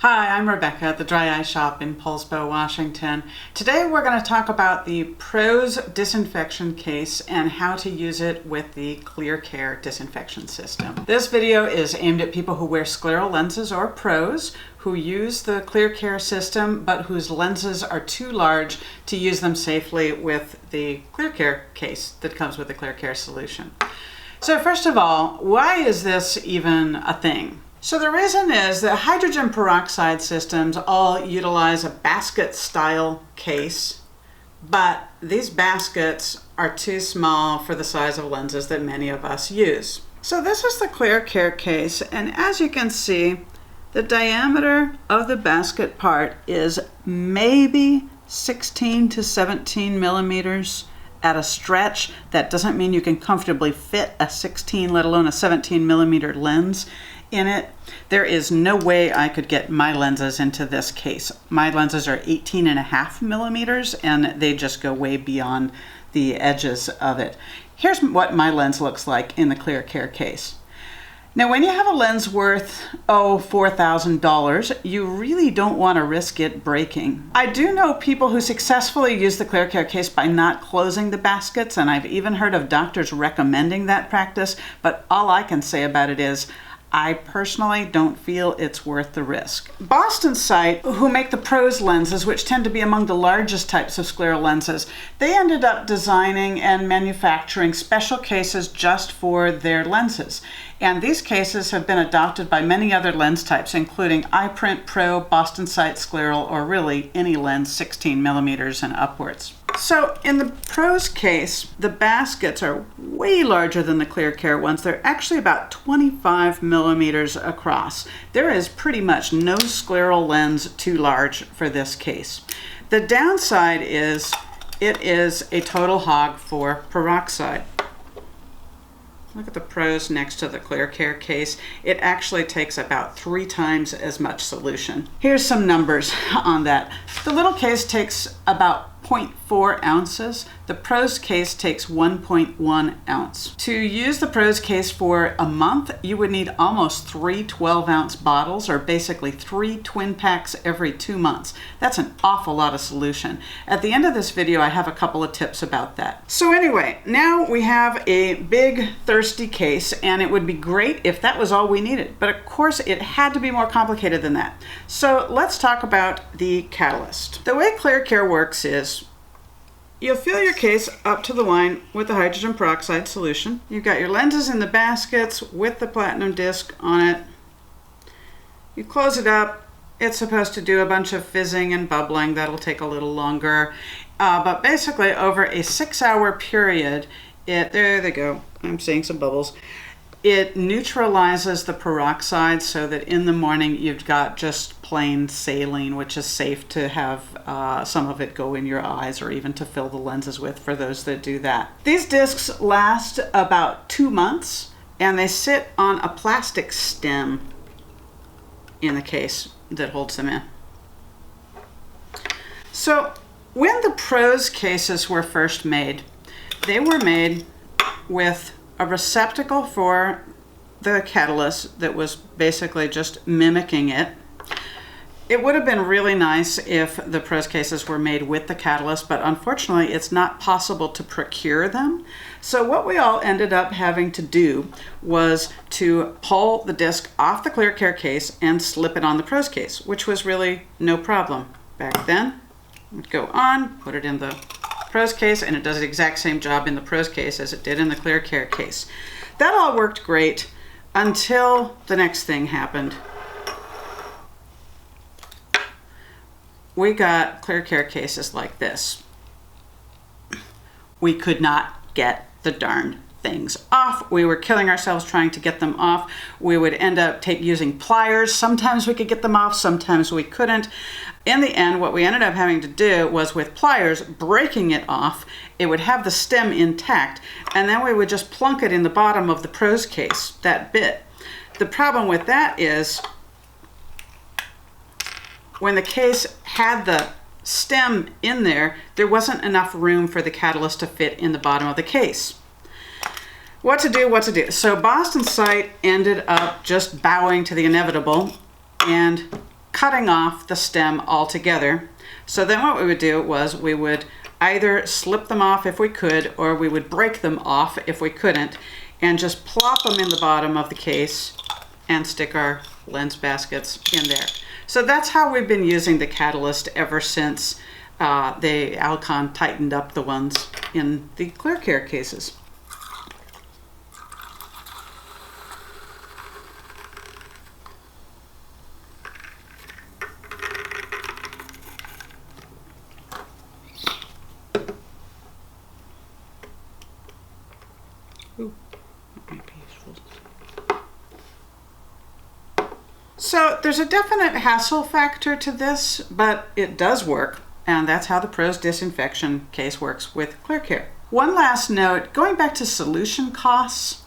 Hi, I'm Rebecca at the Dry Eye Shop in Poulsbo, Washington. Today we're going to talk about the PROSE disinfection case and how to use it with the ClearCare disinfection system. This video is aimed at people who wear scleral lenses or PROSE, who use the ClearCare system but whose lenses are too large to use them safely with the ClearCare case that comes with the ClearCare solution. So first of all, why is this even a thing? So the reason is that hydrogen peroxide systems all utilize a basket-style case, but these baskets are too small for the size of lenses that many of us use. So this is the ClearCare case, and as you can see, the diameter of the basket part is maybe 16 to 17 millimeters at a stretch. That doesn't mean you can comfortably fit a 16, let alone a 17 millimeter lens in it. There is no way I could get my lenses into this case. My lenses are 18.5 millimeters and they just go way beyond the edges of it. Here's what my lens looks like in the ClearCare case. Now, when you have a lens worth, $4,000, you really don't want to risk it breaking. I do know people who successfully use the ClearCare case by not closing the baskets, and I've even heard of doctors recommending that practice, but all I can say about it is, I personally don't feel it's worth the risk. Boston Sight, who make the PROSE lenses, which tend to be among the largest types of scleral lenses, they ended up designing and manufacturing special cases just for their lenses. And these cases have been adopted by many other lens types, including iPrint Pro, Boston Sight Scleral, or really any lens 16 millimeters and upwards. So in the PROSE case, the baskets are way larger than the ClearCare ones. They're actually about 25 millimeters across. There is pretty much no scleral lens too large for this case. The downside is it is a total hog for peroxide. Look at the PROSE next to the ClearCare case. It actually takes about 3 times as much solution. Here's some numbers on that. The little case takes about 0.4 ounces. The PROSE case takes 1.1 ounce. To use the PROSE case for a month, you would need almost 3 12-ounce bottles, or basically 3 twin packs every 2 months. That's an awful lot of solution. At the end of this video, I have a couple of tips about that. So anyway, now we have a big, thirsty case, and it would be great if that was all we needed. But of course, it had to be more complicated than that. So let's talk about the catalyst. The way ClearCare works is you'll fill your case up to the line with the hydrogen peroxide solution. You've got your lenses in the baskets with the platinum disc on it. You close it up. It's supposed to do a bunch of fizzing and bubbling. That'll take a little longer. But basically, over a 6-hour period, there they go. I'm seeing some bubbles. It neutralizes the peroxide so that in the morning you've got just plain saline, which is safe to have some of it go in your eyes or even to fill the lenses with for those that do that. These discs last about 2 months and they sit on a plastic stem in the case that holds them in. So when the PROSE cases were first made, they were made with a receptacle for the catalyst that was basically just mimicking it. It would have been really nice if the PROSE cases were made with the catalyst, but unfortunately it's not possible to procure them. So what we all ended up having to do was to pull the disc off the ClearCare case and slip it on the PROSE case, which was really no problem. Back then, we'd go on, put it in the PROSE case, and it does the exact same job in the PROSE case as it did in the ClearCare case. That all worked great until the next thing happened. We got ClearCare cases like this. We could not get the darn things off. We were killing ourselves trying to get them off. We would end up using pliers. Sometimes we could get them off, sometimes we couldn't. In the end, what we ended up having to do was with pliers, breaking it off. It would have the stem intact, and then we would just plunk it in the bottom of the PROSE case, that bit. The problem with that is when the case had the stem in there, there wasn't enough room for the catalyst to fit in the bottom of the case. What to do? So Boston Sight ended up just bowing to the inevitable and cutting off the stem altogether. So then what we would do was we would either slip them off if we could, or we would break them off if we couldn't, and just plop them in the bottom of the case and stick our lens baskets in there. So that's how we've been using the catalyst ever since the Alcon tightened up the ones in the ClearCare cases. Ooh, that might be useful. So there's a definite hassle factor to this, but it does work, and that's how the PROSE disinfection case works with ClearCare. One last note, going back to solution costs,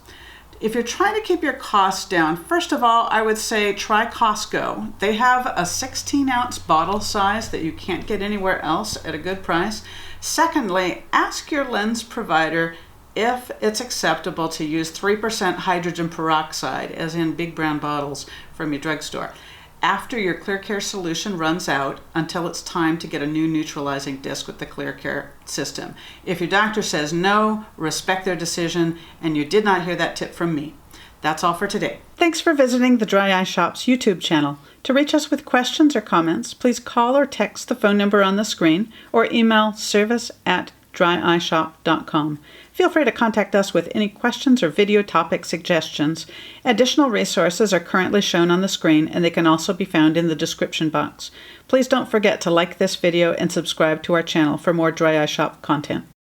if you're trying to keep your costs down, first of all, I would say try Costco. They have a 16-ounce bottle size that you can't get anywhere else at a good price. Secondly, ask your lens provider if it's acceptable to use 3% hydrogen peroxide, as in big brown bottles from your drugstore, after your ClearCare solution runs out until it's time to get a new neutralizing disc with the ClearCare system. If your doctor says no, respect their decision, and you did not hear that tip from me. That's all for today. Thanks for visiting the Dry Eye Shop's YouTube channel. To reach us with questions or comments, please call or text the phone number on the screen or email service@dryeyeshop.com. Feel free to contact us with any questions or video topic suggestions. Additional resources are currently shown on the screen, and they can also be found in the description box. Please don't forget to like this video and subscribe to our channel for more Dry Eye Shop content.